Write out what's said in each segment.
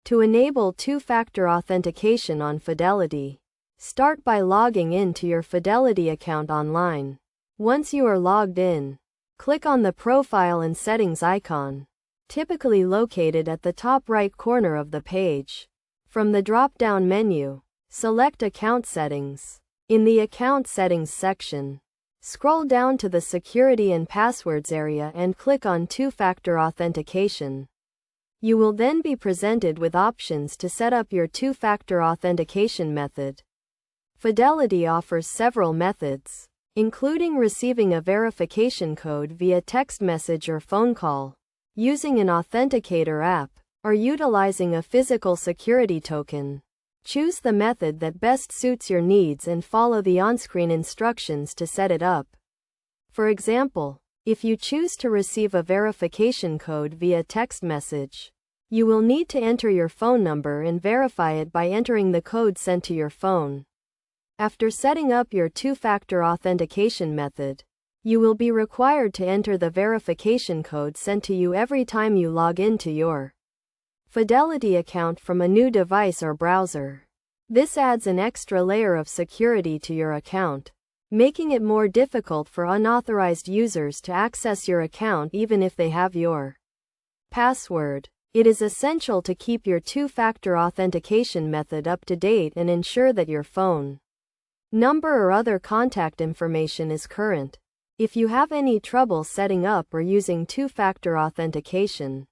To enable two-factor authentication on Fidelity, start by logging in to your Fidelity account online. Once you are logged in, click on the Profile and Settings icon, typically located at the top right corner of the page. From the drop-down menu, select Account Settings. In the Account Settings section, scroll down to the Security and Passwords area and click on Two-Factor Authentication. You will then be presented with options to set up your two-factor authentication method. Fidelity offers several methods, including receiving a verification code via text message or phone call, using an authenticator app, or utilizing a physical security token. Choose the method that best suits your needs and follow the on-screen instructions to set it up. For example, if you choose to receive a verification code via text message, you will need to enter your phone number and verify it by entering the code sent to your phone. After setting up your two-factor authentication method, you will be required to enter the verification code sent to you every time you log into your Fidelity account from a new device or browser. This adds an extra layer of security to your account, making it more difficult for unauthorized users to access your account even if they have your password. It is essential to keep your two-factor authentication method up to date and ensure that your phone number or other contact information is current. If you have any trouble setting up or using two-factor authentication,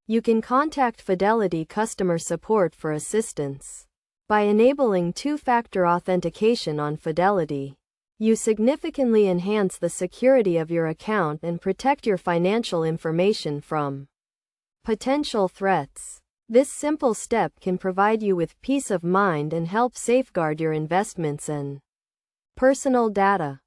you can contact Fidelity customer support for assistance. By enabling two-factor authentication on Fidelity, you significantly enhance the security of your account and protect your financial information from potential threats. This simple step can provide you with peace of mind and help safeguard your investments and personal data.